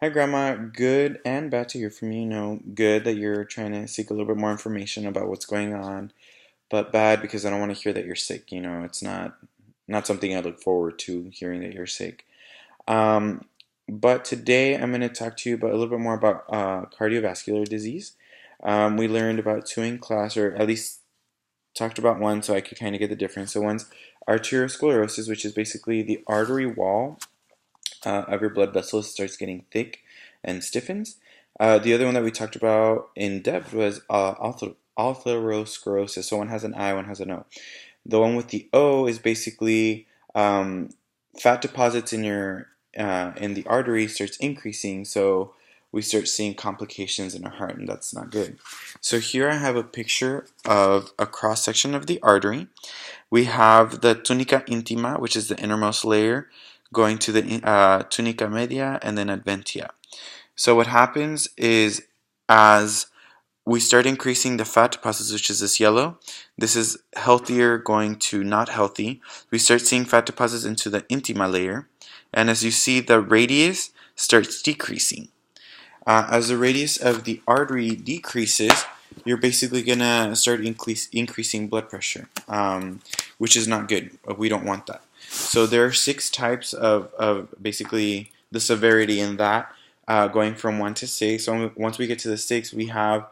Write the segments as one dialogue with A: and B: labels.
A: Hi, Grandma. Good and bad to hear from you. Good that you're trying to seek a little bit more information about what's going on, but bad because I don't want to hear that you're sick. It's not something I look forward to hearing that you're sick. Um, but today I'm going to talk to you about a little bit more about cardiovascular disease. We learned about two in class, or at least talked about one, so I could kind of get the difference. So one's arteriosclerosis, which is basically the artery wall of your blood vessels starts getting thick and stiffens. The other one that we talked about in depth was atherosclerosis. So one has an I, one has an O. The one with the O is basically fat deposits in the artery starts increasing. So we start seeing complications in our heart, and that's not good. So here I have a picture of a cross section of the artery. We have the tunica intima, which is the innermost layer, going to the tunica media and then adventia. So what happens is as we start increasing the fat deposits, which is this yellow, this is healthier going to not healthy. We start seeing fat deposits into the intima layer, and as you see, the radius starts decreasing. As the radius of the artery decreases, you're basically gonna start increasing blood pressure, which is not good. We don't want that. So there are six types of basically the severity in that, going from 1 to 6. So once we get to the 6, we have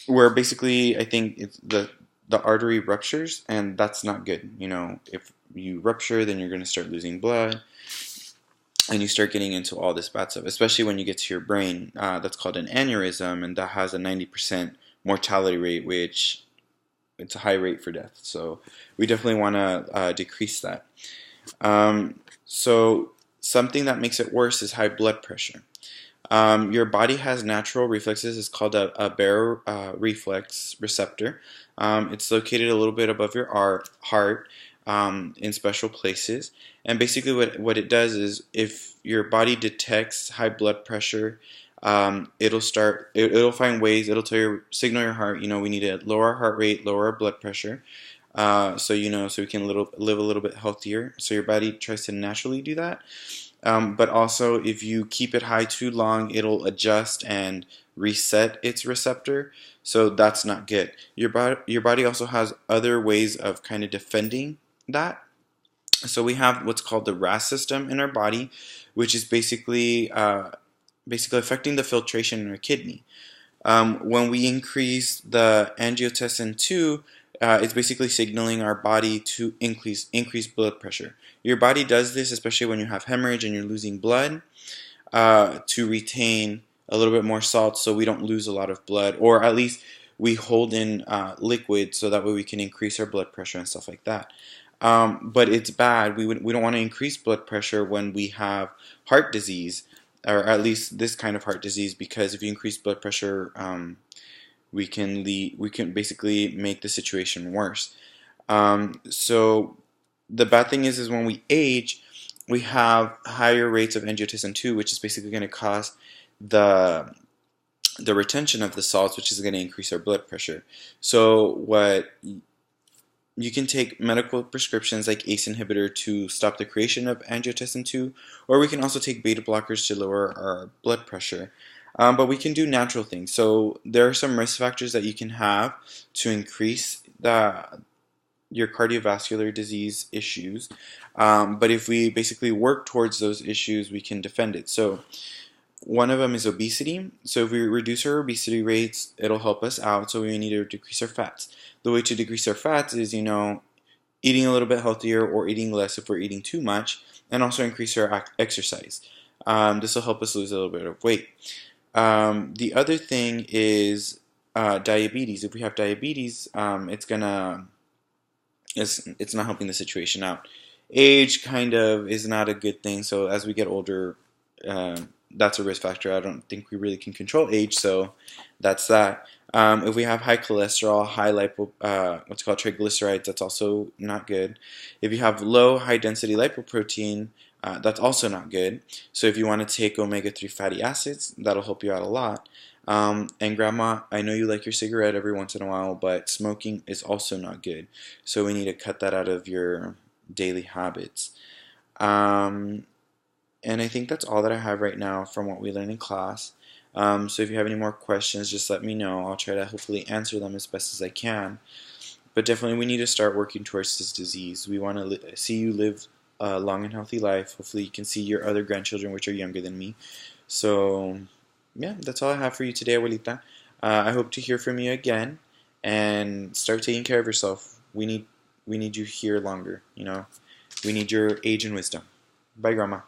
A: where basically I think it's the artery ruptures, and that's not good. If you rupture, then you're gonna start losing blood and you start getting into all this bad stuff, especially when you get to your brain. That's called an aneurysm, and that has a 90% mortality rate, which it's a high rate for death. So we definitely want to decrease that. So something that makes it worse is high blood pressure. Your body has natural reflexes. It's called a barrel reflex receptor. It's located a little bit above your heart, in special places. And basically, what it does is if your body detects high blood pressure, it'll find ways. It'll signal your heart. We need to lower our heart rate, lower our blood pressure. So we can live a little bit healthier. So your body tries to naturally do that. But also, if you keep it high too long, it'll adjust and reset its receptor. So that's not good. Your body also has other ways of kind of defending that. So we have what's called the RAS system in our body, which is basically affecting the filtration in our kidney. When we increase the angiotensin 2, it's basically signaling our body to increase blood pressure. Your body does this, especially when you have hemorrhage and you're losing blood, to retain a little bit more salt so we don't lose a lot of blood, or at least we hold in liquid so that way we can increase our blood pressure and stuff like that. But it's bad. We don't want to increase blood pressure when we have heart disease, or at least this kind of heart disease, because if you increase blood pressure, we can basically make the situation worse. So the bad thing is when we age, we have higher rates of angiotensin 2, which is basically going to cause the the retention of the salts, which is going to increase our blood pressure. So what you can take medical prescriptions like ACE inhibitor to stop the creation of angiotensin 2, or we can also take beta blockers to lower our blood pressure. But we can do natural things. So there are some risk factors that you can have to increase your cardiovascular disease issues. But if we basically work towards those issues, we can defend it. So one of them is obesity. So if we reduce our obesity rates, it'll help us out. So we need to decrease our fats. The way to decrease our fats is, eating a little bit healthier or eating less if we're eating too much, and also increase our exercise. This will help us lose a little bit of weight. The other thing is diabetes. If we have diabetes, it's not helping the situation out. Age kind of is not a good thing. So as we get older, uh, that's a risk factor. I don't think we really can control age, so that's that. If we have high cholesterol, high what's called triglycerides, that's also not good. If you have low high density lipoprotein, that's also not good. So if you want to take omega-3 fatty acids, that'll help you out a lot. And Grandma, I know you like your cigarette every once in a while, but smoking is also not good. So we need to cut that out of your daily habits. Um, And I think that's all that I have right now from what we learned in class. So if you have any more questions, just let me know. I'll try to hopefully answer them as best as I can. But definitely we need to start working towards this disease. We want to see you live a long and healthy life. Hopefully you can see your other grandchildren, which are younger than me. So, yeah, that's all I have for you today, abuelita. I hope to hear from you again, and start taking care of yourself. We need you here longer. We need your age and wisdom. Bye, grandma.